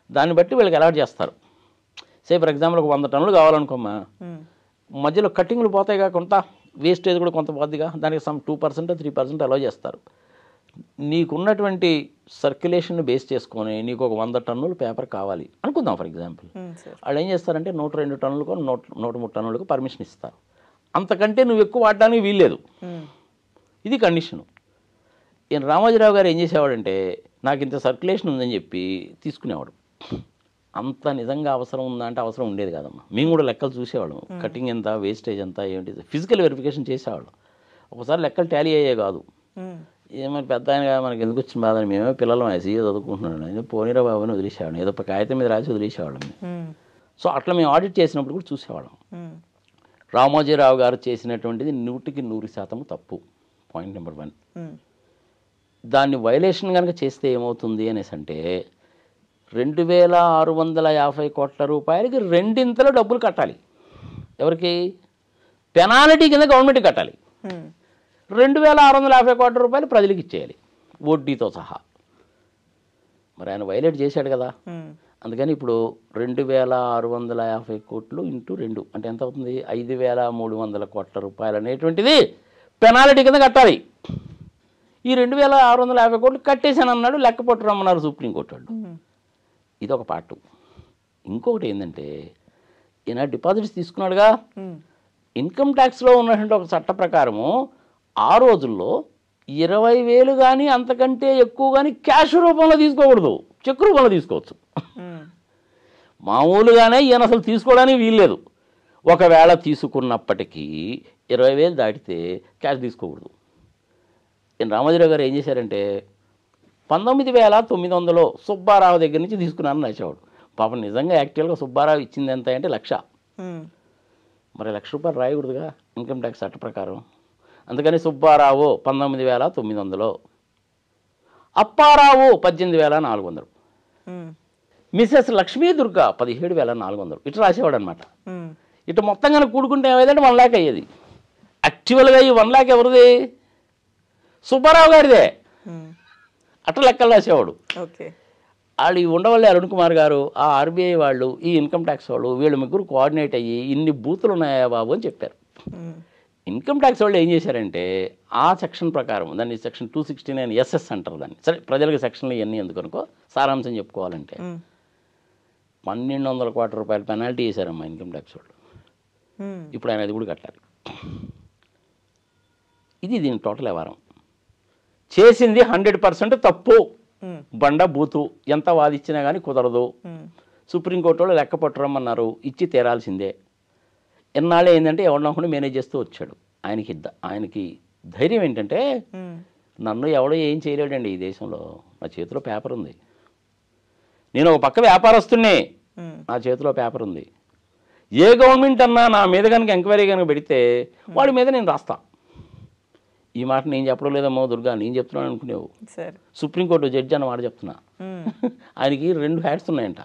C: దాన్ని బట్టి వీళ్ళకి అలాట్ చేస్తారు. ఫర్ ఎగ్జాంపుల్ ఒక 100 టన్నులు కావాలనుకోమ్మా, మధ్యలో కటింగ్లు పోతాయిగా, కొంత వేస్టేజ్ కూడా కొంత పోద్దిగా, దానికి సమ్ 2% 3% అలౌ చేస్తారు. నీకున్నటువంటి సర్క్యులేషన్ బేస్ చేసుకొని నీకు ఒక 100 టన్నులు పేపర్ కావాలి అనుకుందాం ఫర్ ఎగ్జాంపుల్. వాళ్ళు ఏం చేస్తారంటే 102 టన్నులకు 103 టన్నులకు పర్మిషన్ ఇస్తారు. అంతకంటే నువ్వు ఎక్కువ వాడడానికి వీల్లేదు. ఇది కండిషను. ఈయన రామోజీరావు గారు ఏం చేసేవాడంటే నాకు ఇంత సర్క్యులేషన్ ఉందని చెప్పి తీసుకునేవాడు. అంత నిజంగా అవసరం ఉందా అంటే అవసరం ఉండేది కాదమ్మా. మేము కూడా లెక్కలు చూసేవాళ్ళం, కటింగ్ ఎంత, వేస్టేజ్ ఎంత, ఏంటి ఫిజికల్ వెరిఫికేషన్ చేసేవాళ్ళం. ఒకసారి లెక్కలు టాలీ అయ్యే కాదు. ఏమైనా పెద్ద ఆయన మనకి ఎందుకు వచ్చిన బాధని, మేమే పిల్లలు సీఏ చదువుకుంటున్నాడు, ఏదో పోనీరా బాబు అని వదిలేసేవాళ్ళం, ఏదో ఒక కాగితం మీద రాసి వదిలేసేవాళ్ళం. సో అట్లా మేము ఆడిట్ చేసినప్పుడు కూడా చూసేవాళ్ళం. రామోజీరావు గారు చేసినటువంటిది 100% తప్పు. Point number 1. దాన్ని వైలేషన్ కనుక చేస్తే ఏమవుతుంది అనేసి అంటే 2650 కోట్ల రూపాయలకి రెండింతల డబ్బులు కట్టాలి. ఎవరికి? పెనాల్టీ కింద గవర్నమెంట్ కట్టాలి. 2650 కోట్ల రూపాయలు ప్రజలకు ఇచ్చేయాలి వడ్డీతో సహా. మరి ఆయన వైలేట్ చేశాడు కదా. అందుకని ఇప్పుడు 2650 కోట్లు ఇంటూ 2 అంటే ఎంత అవుతుంది? 5300 కోట్ల రూపాయలు అనేటువంటిది పెనాల్టీ కింద కట్టాలి. ఈ 2650 కోట్లు కట్టేశానన్నాడు, లెక్క పట్టు రమ్మన్నారు సుప్రీంకోర్టు వాళ్ళు. ఇదొక పార్ట్. ఇంకొకటి ఏంటంటే ఈయన డిపాజిట్స్ తీసుకున్నాడుగా, ఇన్కమ్ ట్యాక్స్లో ఉన్నటువంటి ఒక చట్ట ప్రకారము ఆ రోజుల్లో 20,000 కానీ అంతకంటే ఎక్కువ కానీ క్యాష్ రూపంలో తీసుకోకూడదు, చెక్ రూపంలో తీసుకోవచ్చు. మామూలుగానే ఈయన అసలు తీసుకోవడానికి వీల్లేదు. ఒకవేళ తీసుకున్నప్పటికీ 20,000 దాటితే క్యాష్ తీసుకోకూడదు. ఈయన రామోజీరావు గారు ఏం చేశారంటే 19,900 సుబ్బారావు దగ్గర నుంచి తీసుకున్నానని రాసేవాడు. పాపం నిజంగా యాక్చువల్గా సుబ్బారావు ఇచ్చింది ఎంత అంటే 1,00,000. మరి 1,00,000 రూపాయలు రాయకూడదుగా ఇన్కమ్ ట్యాక్స్ చట్ట ప్రకారం. అందుకని సుబ్బారావు 19,900, అప్పారావు 18,400, మిసెస్ లక్ష్మీ దుర్గా 17,400 ఇట్లా రాసేవాడు అనమాట. ఇట్లా మొత్తం కనుక కూడుకుంటే ఏమైందంటే 1 lakh అయ్యేది. యాక్చువల్గా ఈ 1 lakh ఎవరిది? సుబ్బారావు గారిదే. అట్లా లెక్కలు రాసేవాడు. వాళ్ళు ఈ ఉండవల్లి అరుణ్ కుమార్ గారు, ఆ ఆర్బీఐ వాళ్ళు, ఈ ఇన్కమ్ ట్యాక్స్ వాళ్ళు, వీళ్ళు ముగ్గురు కోఆర్డినేట్ అయ్యి ఇన్ని బూతులు ఉన్నాయా బాబు అని చెప్పారు. ఇన్కమ్ ట్యాక్స్ వాళ్ళు ఏం చేశారంటే ఆ సెక్షన్ ప్రకారం, దాన్ని సెక్షన్ 269 SS అంటారు దాన్ని. సరే ప్రజలకు సెక్షన్లు ఇవన్నీ ఎందుకు అనుకో, సారాంశం చెప్పుకోవాలంటే 1,200 కోట్ల రూపాయలు పెనాల్టీ వేశారమ్మా ఇన్కమ్ ట్యాక్స్ వాళ్ళు. ఇప్పుడు ఆయన అది కూడా కట్టాలి. ఇది దీని టోటల్ వ్యవహారం. చేసింది 100% తప్పు, బండ బూతు, ఎంత వాదిచ్చినా కానీ కుదరదు. సుప్రీంకోర్టు వాళ్ళు లెక్క పట్టురమ్మన్నారు, ఇచ్చి తీరాల్సిందే. ఎన్నాళ్ళే ఏంటంటే ఎవరినొకడు మేనేజ్ చేస్తూ వచ్చాడు. ఆయనకి ధైర్యం ఏంటంటే నన్ను ఎవడో ఏం చేయలేడండి ఈ దేశంలో, నా చేతిలో పేపర్ ఉంది. నేను ఒక పక్క వ్యాపారస్తున్నే, నా చేతిలో పేపర్ ఉంది. ఏ గవర్నమెంట్ అన్నా నా మీద కనుక ఎంక్వైరీ కనుక పెడితే వాడి మీద నేను రాస్తా. ఈ మాట నేను చెప్పడం లేదమ్మో దుర్గా, నేను చెప్తున్నాను అనుకునేవు. సుప్రీంకోర్టు జడ్జి అన్న మాట చెప్తున్నా. ఆయనకి 2 హ్యాట్స్ ఉన్నాయంట.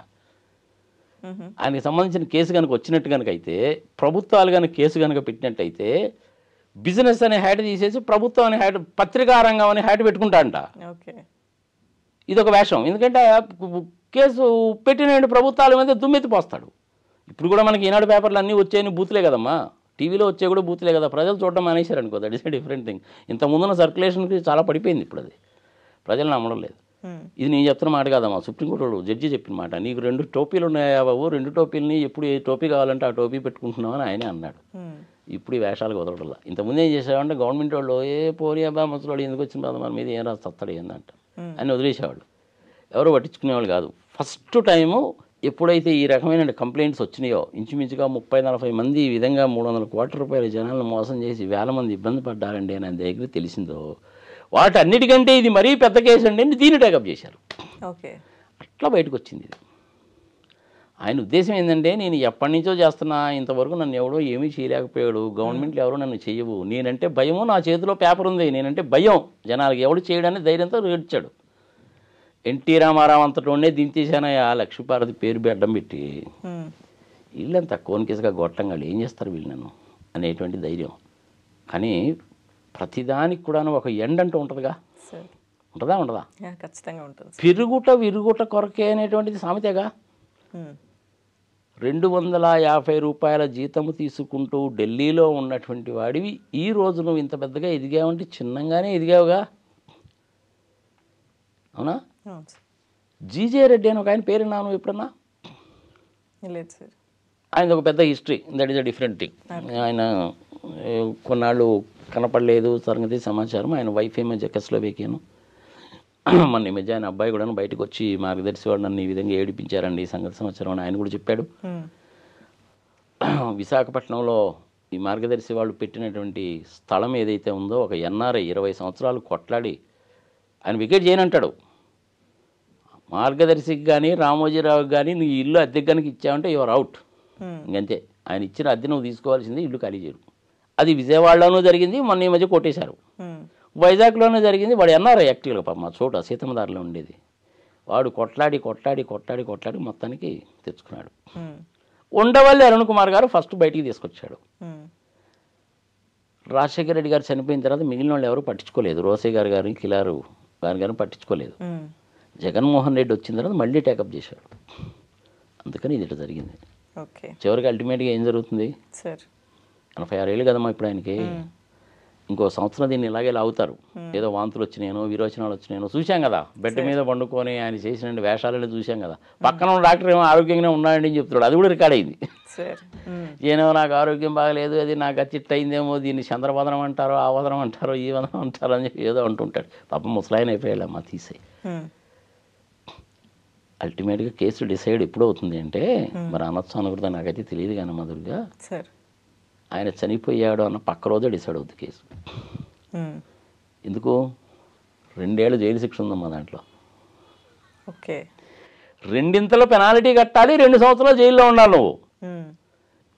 C: ఆయనకి సంబంధించిన కేసు కనుక వచ్చినట్టు కనుక అయితే, ప్రభుత్వాలు కనుక కేసు కనుక పెట్టినట్టయితే బిజినెస్ అనే హ్యాట్ తీసేసి ప్రభుత్వం అనే హ్యాట్, పత్రికా రంగం అనే హ్యాట్ పెట్టుకుంటాడంట. ఇదొక వేషం. ఎందుకంటే కేసు పెట్టిన ప్రభుత్వాల మీద దుమ్మెత్తిపోస్తాడు. ఇప్పుడు కూడా మనకి ఈనాడు పేపర్లు అన్నీ వచ్చాయని బూతులే కదమ్మా, టీవీలో వచ్చే కూడా బూతులే కదా. ప్రజలు చూడడం మానేశారు అనుకో, that is a different thing. ఇంత ముందున్న సర్క్యులేషన్కి చాలా పడిపోయింది ఇప్పుడు, అది ప్రజలు నమ్మడం లేదు. ఇది నేను చెప్తున్న మాట కాదమ్మా, సుప్రీంకోర్టు జడ్జి చెప్పిన మాట. నీకు 2 టోపీలు ఉన్నాయా బాబు, 2 టోపీలని ఎప్పుడు ఏ టోపీ కావాలంటే ఆ టోపీ పెట్టుకుంటున్నావు అని ఆయనే అన్నాడు. ఇప్పుడు ఈ వేషాలకు వదలడం. ఇంతకుముందు ఏం చేసేవాడంటే గవర్నమెంట్ వాళ్ళు పోనీ అబ్బా ముసలాడు ఎందుకు వచ్చిన బాధ మన మీద ఏం రాసి తస్తాడు ఏందంట అని వదిలేసేవాళ్ళు. ఎవరు పట్టించుకునేవాళ్ళు కాదు. ఫస్ట్ టైము ఎప్పుడైతే ఈ రకమైన కంప్లైంట్స్ వచ్చినాయో, ఇంచుమించుగా 30-40 మంది ఈ విధంగా 300 కోట్ల రూపాయల జనాలను మోసం చేసి వేల మంది ఇబ్బంది పడ్డారండి అని ఆయన దగ్గర తెలిసిందో, వాటన్నిటికంటే ఇది మరీ పెద్ద కేసు అండి అని దీన్ని టేకప్ చేశారు. అట్లా బయటకు వచ్చింది ఇది. ఆయన ఉద్దేశం ఏంటంటే, నేను ఎప్పటి నుంచో చేస్తున్నా, ఇంతవరకు నన్ను ఎవడో ఏమీ చేయలేకపోయాడు, గవర్నమెంట్లు ఎవరో నన్ను చేయవు, నేనంటే భయము, నా చేతిలో పేపర్ ఉంది, నేనంటే భయం జనాలకి, ఎవడు చేయడానికి ధైర్యంతో ఏడ్చాడు. ఎన్టీ రామారావు అంతటోనే దించేశానయ్యా లక్ష్మీపార్వతి పేరు అడ్డం పెట్టి. వీళ్ళంతా కోన్కేసుగా గొట్టంగా ఏం చేస్తారు వీళ్ళు నన్ను అనేటువంటి ధైర్యం. కానీ ప్రతిదానికి కూడాను ఒక ఎండ్ అంటూ ఉంటుందిగా, ఉండదా?
B: ఖచ్చితంగా ఉంటుంది.
C: పెరుగుట విరుగుట కొరకే అనేటువంటిది సామెతేగా. 250 రూపాయల జీతము తీసుకుంటూ ఢిల్లీలో ఉన్నటువంటి వాడివి ఈ రోజు నువ్వు ఇంత పెద్దగా ఎదిగావంటే చిన్నంగానే ఎదిగావుగా, అవునా? జీజే రెడ్డి అని ఒక ఆయన పేరు నాను ఎప్పుడన్నా?
B: లేదు సార్.
C: ఆయన ఒక పెద్ద history, that is a different thing. ఆయన కొన్నాళ్ళు కనపడలేదు సంగతి సమాచారం. ఆయన వైఫ్ ఏమో చెకోస్లోవేకియాను. మొన్న ఈ మధ్య ఆయన అబ్బాయి కూడా బయటకు వచ్చి మార్గదర్శి వాడు నన్ను ఈ విధంగా ఏడిపించారండి ఈ సంగతి సమాచారం అని ఆయన కూడా చెప్పాడు. విశాఖపట్నంలో ఈ మార్గదర్శి వాళ్ళు పెట్టినటువంటి స్థలం ఏదైతే ఉందో, ఒక ఎన్ఆర్ఐ 20 సంవత్సరాలు కొట్లాడి ఆయన వికెట్ చేయనంటాడు. మార్గదర్శికి కానీ రామోజీరావుకి కానీ నువ్వు ఇల్లు అద్దెకి కనుక ఇచ్చావంటే యువర్ అవుట్, ఇంకంతే. ఆయన ఇచ్చిన అద్దె నువ్వు తీసుకోవాల్సింది, ఇల్లు ఖాళీ చేయరు. అది విజయవాడలోనూ జరిగింది, మొన్న ఈ మధ్య కొట్టేశారు. వైజాగ్లోనూ జరిగింది. వాడు ఎన్ఆర్ఐ యాక్టివ్గా పాప మా చోట సీతమ్మదారిలో ఉండేది. వాడు కొట్లాడి మొత్తానికి తెచ్చుకున్నాడు. ఉండవల్లి అరుణ్ కుమార్ గారు ఫస్ట్ బయటికి తీసుకొచ్చాడు. రాజశేఖర రెడ్డి గారు చనిపోయిన తర్వాత మిగిలిన వాళ్ళు ఎవరు పట్టించుకోలేదు. రోసయ్య గారు కిలారు గారు పట్టించుకోలేదు. జగన్మోహన్ రెడ్డి వచ్చిన తర్వాత మళ్ళీ టేకప్ చేశాడు. అందుకని ఇది ఇట్లా జరిగింది. చివరికి అల్టిమేట్గా ఏం జరుగుతుంది? 86 ఏళ్ళు కదమ్మా ఇప్పుడు ఆయనకి. ఇంకో సంవత్సరం దీన్ని ఇలాగే లాగుతారు. ఏదో వాంతులు వచ్చినాయనో విరోచనాలు వచ్చినాయనో చూశాం కదా. బెడ్ మీద పండుకొని ఆయన చేసిన వేషాలని చూశాం కదా. పక్కన ఉన్న డాక్టర్ ఏమో ఆరోగ్యంగానే ఉన్నాడని చెప్తున్నాడు. అది కూడా రికార్డ్ అయింది. ఏమో నాకు ఆరోగ్యం బాగలేదు, అది నాకు చిట్ట అయిందేమో, దీన్ని చంద్రవదనం అంటారో, ఆ వదనం అంటారో, ఈ వదనం అంటారో అని చెప్పి ఏదో అంటుంటాడు. పాపం ముసలాయన అయిపోయాళ్ళమ్మా తీసేయి. అల్టిమేట్గా కేసు డిసైడ్ ఎప్పుడు అవుతుంది అంటే, మరి అనొచ్చు అనుకుంటా నాకైతే తెలియదు కానీ మధురుగా, ఆయన చనిపోయాడు అన్న పక్క రోజే డిసైడ్ అవుతుంది కేసు. ఎందుకు? 2 ఏళ్ళు జైలు శిక్ష ఉందమ్మా దాంట్లో.
B: ఓకే,
C: 2 పెనాల్టీ కట్టాలి, 2 సంవత్సరాలు జైల్లో ఉండాలి నువ్వు.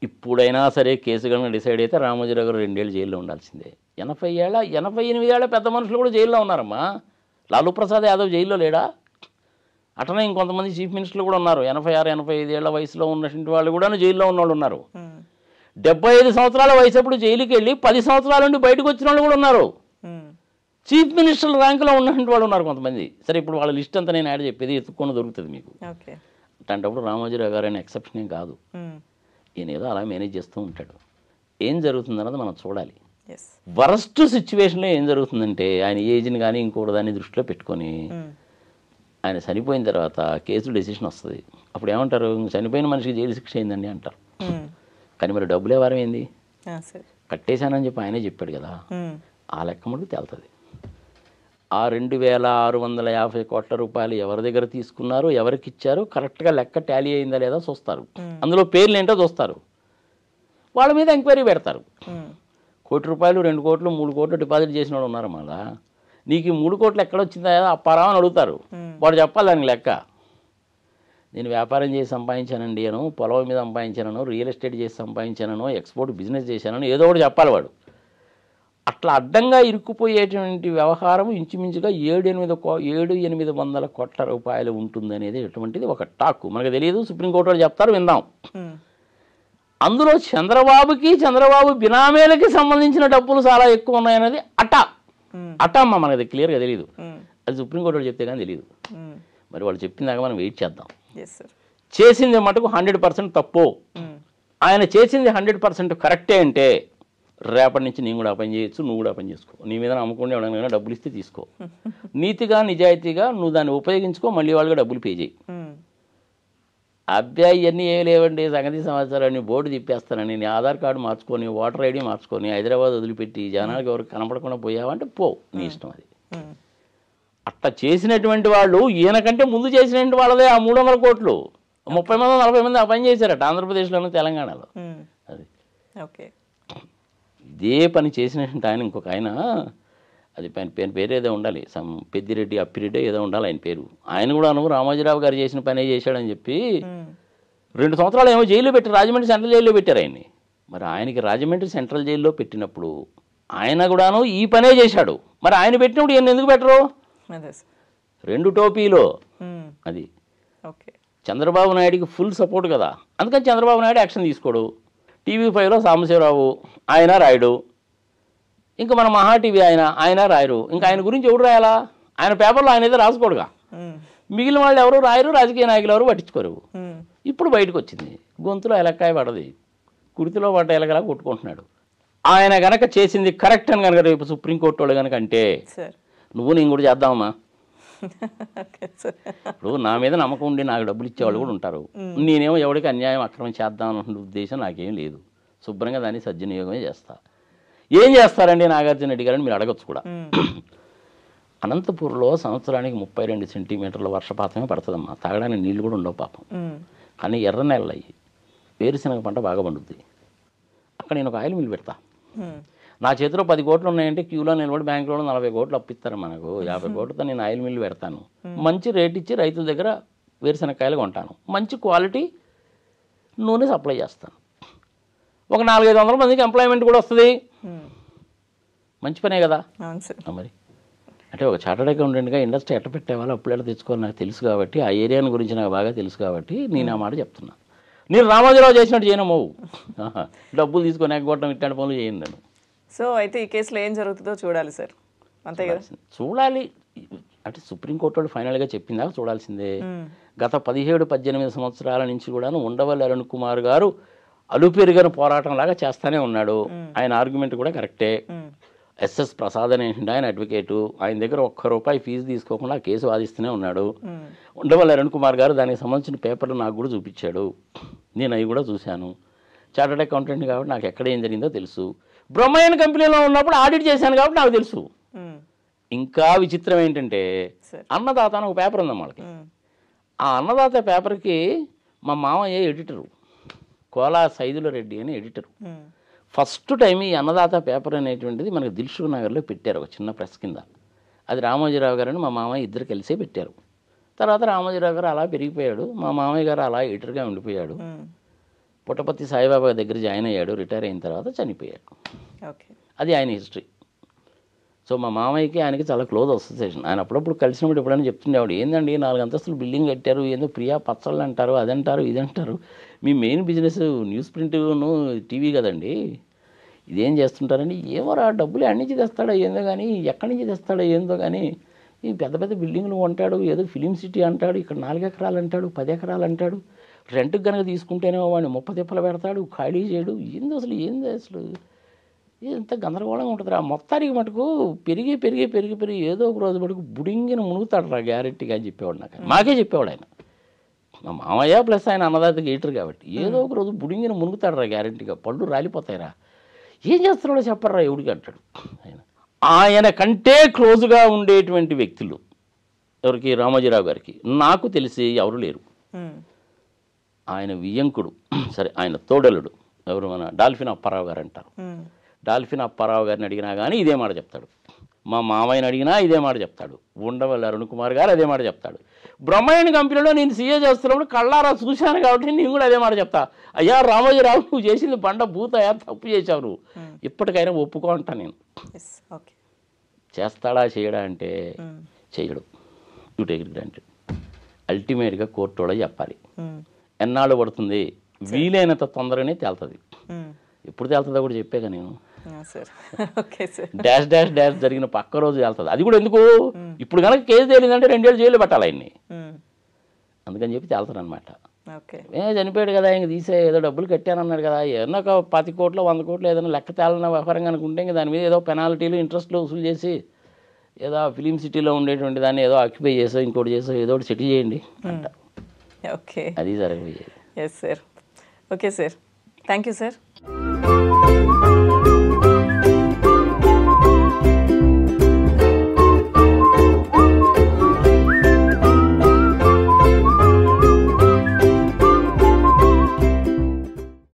C: ఇప్పుడైనా సరే కేసు కనుక డిసైడ్ అయితే రామోజీరావు గారు 2 ఏళ్ళు జైల్లో ఉండాల్సిందే. 88 ఏళ్ళ పెద్ద మనుషులు కూడా జైల్లో ఉన్నారమ్మా. లాలూ ప్రసాద్ యాదవ్ జైల్లో లేడా? అట్లనే ఇంకొంతమంది చీఫ్ మినిస్టర్లు కూడా ఉన్నారు. 86-85 ఏళ్ల వయసులో ఉన్నటువంటి వాళ్ళు కూడా జైల్లో ఉన్నవాళ్ళు ఉన్నారు. 75 సంవత్సరాల వయసు అప్పుడు జైలుకి వెళ్ళి 10 సంవత్సరాల నుండి బయటకు వచ్చిన వాళ్ళు కూడా ఉన్నారు. చీఫ్ మినిస్టర్ల ర్యాంకులో ఉన్నటువంటి వాళ్ళు ఉన్నారు కొంతమంది. సరే, ఇప్పుడు వాళ్ళ లిస్ట్ అంతా నేను యాడ్ చెప్పేది ఎత్తుక్కొని దొరుకుతుంది మీకు. అట్లాంటప్పుడు రామోజీరావు గారు అయిన ఎక్సెప్షన్ ఏం కాదు. ఈయన ఏదో అలా మేనేజ్ చేస్తూ ఉంటాడు. ఏం జరుగుతుందన్నది మనం చూడాలి. వరస్ట్ సిచ్యువేషన్లో ఏం జరుగుతుందంటే, ఆయన ఏజ్ని కానీ ఇంకోటి దాన్ని దృష్టిలో పెట్టుకొని ఆయన చనిపోయిన తర్వాత కేసు డెసిషన్ వస్తుంది. అప్పుడు ఏమంటారు? చనిపోయిన మనిషికి జైలు శిక్ష అయిందండి అంటారు. కానీ మరి డబ్బులు ఎవరం ఏంది? కట్టేశానని చెప్పి ఆయనే చెప్పాడు కదా. ఆ లెక్క మటుకు తేలుతుంది. ఆ 2650 కోట్ల రూపాయలు ఎవరి దగ్గర తీసుకున్నారు, ఎవరికి ఇచ్చారు, కరెక్ట్గా లెక్క టాలీ అయిందా లేదా చూస్తారు. అందులో పేర్లు ఏంటో చూస్తారు. వాళ్ళ మీద ఎంక్వైరీ పెడతారు. 1 కోటి రూపాయలు, 2 కోట్లు, 3 కోట్లు డిపాజిట్ చేసిన వాళ్ళు ఉన్నారు. మళ్ళా నీకు ఈ 3 కోట్లు ఎక్కడొచ్చిందా అప్పారా అని అడుగుతారు. వాడు చెప్పాలి దానికి లెక్క. నేను వ్యాపారం చేసి సంపాదించానండి అను, పొలం మీద సంపాదించానను, రియల్ ఎస్టేట్ చేసి సంపాదించానను, ఎక్స్పోర్ట్ బిజినెస్ చేశానను, ఏదో ఒకటి చెప్పాలి వాడు. అట్లా అడ్డంగా ఇరుక్కుపోయేటువంటి వ్యవహారం ఇంచుమించుగా 700-800 కోట్ల రూపాయలు ఉంటుందనేది ఎటువంటిది ఒక టాక్. మనకు తెలియదు, సుప్రీంకోర్టు వాళ్ళు చెప్తారు, విందాం. అందులో చంద్రబాబు బినామీలకి సంబంధించిన డబ్బులు చాలా ఎక్కువ ఉన్నాయనేది అమ్మా మనది క్లియర్గా తెలియదు. అది సుప్రీంకోర్టు వాళ్ళు చెప్తే కానీ తెలియదు. మరి వాళ్ళు చెప్పిందాక మనం వెయిట్ చేద్దాం. చేసింది మటుకు 100% తప్పు. ఆయన చేసింది 100% కరెక్టే అంటే రేపటి నుంచి నేను కూడా పని చేయొచ్చు, నువ్వు కూడా పని చేసుకో. నీ మీద నమ్ముకుంటే ఎవరైనా డబ్బులు ఇస్తే తీసుకో. నీతిగా నిజాయితీగా నువ్వు దాన్ని ఉపయోగించుకో, మళ్ళీ వాళ్ళకి డబ్బులు పే చేయి. అబ్బాయి ఇవన్నీ ఏమి లేవండి, సంగతి సమాచారాన్ని బోర్డు తిప్పేస్తానని, నీ ఆధార్ కార్డు మార్చుకొని, ఓటర్ ఐడి మార్చుకొని, హైదరాబాద్ వదిలిపెట్టి జనాలకు ఎవరికి కనపడకుండా పోయావంటే పో, నీ ఇష్టం. అది అట్లా చేసినటువంటి వాళ్ళు ఈయనకంటే ముందు చేసినటువంటి వాళ్ళదే ఆ 300 కోట్లు 30 మంది 40 మంది ఆ పని చేశారట ఆంధ్రప్రదేశ్లోనూ తెలంగాణలో. అది ఇదే పని చేసినటువంటి ఆయన ఇంకొక ఆయన, అది పేరు ఏదో ఉండాలి, పెద్దిరెడ్డి అప్పిరెడ్డి ఏదో ఉండాలి ఆయన పేరు. ఆయన కూడా రామోజీరావు గారు చేసిన పనే చేశాడని చెప్పి 2 సంవత్సరాలు ఏమో జైల్లో పెట్టి రాజమండ్రి సెంట్రల్ జైల్లో పెట్టారు ఆయన్ని. మరి ఆయనకి రాజమండ్రి సెంట్రల్ జైల్లో పెట్టినప్పుడు ఆయన కూడాను ఈ పనే చేశాడు. మరి ఆయన పెట్టినప్పుడు ఈయన ఎందుకు పెట్టరు? 2 టోపీలో. అది చంద్రబాబు నాయుడికి ఫుల్ సపోర్ట్ కదా. అందుకని చంద్రబాబు నాయుడు యాక్షన్ తీసుకోడు. TV5లో సాంబశివరావు ఆయన రాయడు, ఇంకా మన మహా టీవీ ఆయన రాయరు. ఇంకా ఆయన గురించి ఎవరు రాయాలా? ఆయన పేపర్లో ఆయన అయితే రాసుకోడుగా. మిగిలిన వాళ్ళు ఎవరు రాయరు, రాజకీయ నాయకులు ఎవరు పట్టించుకోరు. ఇప్పుడు బయటకు వచ్చింది, గొంతులో ఎలక్కాయ పడది, కుర్తిలో పడ్డ ఎలకలా కొట్టుకుంటున్నాడు. ఆయన కనుక చేసింది కరెక్ట్ అని కనుక రేపు సుప్రీంకోర్టు వాళ్ళు కనుక అంటే, నువ్వు నేను కూడా చేద్దామమ్మా. ఇప్పుడు నా మీద నమ్మకం ఉండి నాకు డబ్బులు ఇచ్చేవాళ్ళు కూడా ఉంటారు. నేనేమో ఎవరికి అన్యాయం అక్రమం చేద్దాం అన్న ఉద్దేశం నాకేం లేదు. శుభ్రంగా దాన్ని సద్వినియోగమే చేస్తా. ఏం చేస్తారండి నాగార్జున రెడ్డి గారని మీరు అడగచ్చు కూడా. అనంతపూర్లో సంవత్సరానికి 32 సెంటీమీటర్ల వర్షపాతమే పడుతుందమ్మా. తాగడానికి నీళ్ళు కూడా ఉండవు పాపం. కానీ ఎర్ర నెలలు అయ్యి వేరుశనగ పంట బాగా పండుద్ది. అక్కడ నేను ఒక ఆయిల్ మిల్ పెడతా. నా చేతిలో 10 కోట్లు ఉన్నాయంటే క్యూలో నిలబడి బ్యాంకులో 40 కోట్లు అప్పిస్తారు మనకు. 50 కోట్లతో నేను ఆయిల్ మిల్ పెడతాను. మంచి రేట్ ఇచ్చి రైతుల దగ్గర వేరుశనగకాయలు కొంటాను. మంచి క్వాలిటీ నూనె సప్లై చేస్తాను. ఒక 400-500 మందికి ఎంప్లాయ్మెంట్ కూడా వస్తుంది. మంచి పనే కదా.
B: అవును సార్.
C: మరి అంటే ఒక చార్టర్డ్ అకౌంటెంట్గా ఇండస్ట్రీ ఎట్ట పెట్టేవాళ్ళు అప్పుడు ఎట్లా తెచ్చుకోవాలి నాకు తెలుసు కాబట్టి, ఆ ఏరియాని గురించి నాకు బాగా తెలుసు కాబట్టి నేను ఆ మాట చెప్తున్నా. నేను రామోజీరావు చేసినట్టు చేయను, డబ్బులు తీసుకొని ఎగ్గొట్టడం ఇట్లాంటి పనులు చేయను నేను.
B: సో అయితే ఈ కేసులో ఏం జరుగుతుందో చూడాలి సార్, అంతే కదా.
C: చూడాలి అంటే సుప్రీంకోర్టు వాళ్ళు ఫైనల్గా చెప్పిందాక చూడాల్సిందే. గత 17-18 సంవత్సరాల నుంచి కూడా ఉండవల్లి అరుణ్ కుమార్ గారు అలుపెరుగని పోరాటం లాగా చేస్తానే ఉన్నాడు. ఆయన ఆర్గ్యుమెంట్ కూడా కరెక్టే. ఎస్ఎస్ ప్రసాద్ అనే ఆయన అడ్వకేటు, ఆయన దగ్గర ₹1 ఫీజు తీసుకోకుండా కేసు వాదిస్తూనే ఉన్నాడు. ఉండవల్లి అరుణ్ కుమార్ గారు దానికి సంబంధించిన పేపర్లు నాకు కూడా చూపించాడు, నేను అవి కూడా చూశాను. చార్టర్డ్ అకౌంటెంట్ కాబట్టి నాకు ఎక్కడ ఏం జరిగిందో తెలుసు. బ్రహ్మయ్యన్ కంపెనీలో ఉన్నప్పుడు ఆడిట్ చేశాను కాబట్టి నాకు తెలుసు. ఇంకా విచిత్రం ఏంటంటే అన్నదాత అని ఒక పేపర్ ఉందమ్మా వాళ్ళకి. ఆ అన్నదాత పేపర్కి మా మామయ్య ఎడిటరు, కోలా సైదుల రెడ్డి అని ఎడిటరు. ఫస్ట్ టైం ఈ అన్నదాత పేపర్ అనేటువంటిది మనకు దిల్సుఖ్ నగర్లో పెట్టారు ఒక చిన్న ప్రెస్ కింద. అది రామోజీరావు గారు అని మా మామయ్య ఇద్దరు కలిసే పెట్టారు. తర్వాత రామోజీరావు గారు అలా పెరిగిపోయాడు, మా మామయ్య గారు అలా ఎడిటర్గా ఉండిపోయాడు. పుట్టపర్తి సాయిబాబా దగ్గర జాయిన్ అయ్యాడు, రిటైర్ అయిన తర్వాత చనిపోయాడు. అది ఆయన హిస్టరీ. సో మా మామయ్యకి ఆయనకి చాలా క్లోజ్ అసోసియేషన్. ఆయన అప్పుడప్పుడు కలిసినప్పుడు ఎప్పుడైనా చెప్తుండేవాడు, ఏందండి 4 అంతస్తులు బిల్డింగ్ కట్టారు, ఏందో ప్రియా పచ్చళ్ళు అంటారు, అదంటారు ఇదంటారు, మీ మెయిన్ బిజినెస్ న్యూస్ ప్రింట్ను టీవీ కదండి, ఇదేం చేస్తుంటారని. ఏమోరా డబ్బులు ఎక్కడి నుంచి తెస్తాడో ఏందో కానీ, ఎక్కడి నుంచి తెస్తాడో ఏందో కానీ, ఈ పెద్ద పెద్ద బిల్డింగ్లు కొంటాడు, ఏదో ఫిలిం సిటీ అంటాడు, ఇక్కడ 4 ఎకరాలు అంటాడు, 10 ఎకరాలు అంటాడు, రెంట్కి కనుక తీసుకుంటేనేమో వాడిని 30 తిప్పలు పెడతాడు, ఖాళీ చేయడు, ఏంది అసలు ఇంత గందరగోళంగా ఉంటుంది. ఆ మొత్తానికి మటుకు పెరిగి ఏదో ఒక రోజు మటుకు బుడింగిన మునుగుతాడు రా గ్యారెంటీగా అని చెప్పేవాడు నాకు. మాకే చెప్పేవాడు ఆయన, మా మామయ్య ప్లస్ ఆయన అన్నదాత గేటర్ కాబట్టి, ఏదో ఒక రోజు బుడింగిన మునుగుతాడు రా గ్యారెంటీగా, పళ్ళు రాలిపోతాయిరా, ఏం చేస్తున్నాడో చెప్పరా ఎవడికి అంటాడు ఆయన. ఆయన కంటే క్లోజ్గా ఉండేటువంటి వ్యక్తులు ఎవరికి, రామోజీరావు గారికి నాకు తెలిసి ఎవరు లేరు. ఆయన వియ్యంకుడు, సరే ఆయన తోడలుడు ఎవరు, మన డాల్ఫిన్ అప్పారావు గారు అంటారు. డాల్ఫిన్ అప్పారావు గారిని అడిగినా కానీ ఇదే మాట చెప్తాడు, మా మామయ్యని అడిగినా ఇదే మాట చెప్తాడు, ఉండవల్లి అరుణ్ కుమార్ గారు అదే మాట చెప్తాడు. బ్రహ్మయ్యన్ కంపెనీలో నేను సీఏ చేస్తున్నప్పుడు కళ్ళారా చూశాను కాబట్టి నేను కూడా అదే మాట చెప్తా, అయ్యా రామోజీరావు నువ్వు చేసింది బండ భూతయా, తప్పు చేశావు నువ్వు, ఇప్పటికైనా ఒప్పుకో అంటా నేను. చేస్తాడా చేయడా అంటే చేయడు, యూ టేక్ ఇట్ గ్రాంటెడ్. అల్టిమేట్గా కోర్టు కూడా చెప్పాలి. ఎన్నాళ్ళు పడుతుంది, వీలైనంత తొందరగానే తేలుతుంది. ఎప్పుడు తేలుతుందో కూడా చెప్పాక నేను, డాష్ డాష్ డాష్ జరిగిన పక్క రోజు వెళ్తుంది. అది కూడా ఎందుకు, ఇప్పుడు కనుక కేసు తేలిందంటే 2 ఏళ్ళు జైలు పెట్టాలి ఆయన్ని, అందుకని చెప్పి తేలుతారు అనమాట. చనిపోయాడు కదా ఇంక తీసే, ఏదో డబ్బులు కట్టానన్నాడు కదా, ఏదన్నా ఒక 10 కోట్లు 100 కోట్లు ఏదైనా లెక్క తేలన వ్యవహారంగా అనుకుంటే ఇంక దాని మీద ఏదో పెనాల్టీలు ఇంట్రెస్ట్లు వసూలు చేసి ఏదో ఫిలిం సిటీలో ఉండేటువంటి దాన్ని ఏదో ఆక్యుపై చేసో ఇంకోటి చేసో ఏదో ఒకటి సెటిల్ చేయండి అంట. అది జరగబోయేది.
B: Yes sir. Okay sir, thank you sir.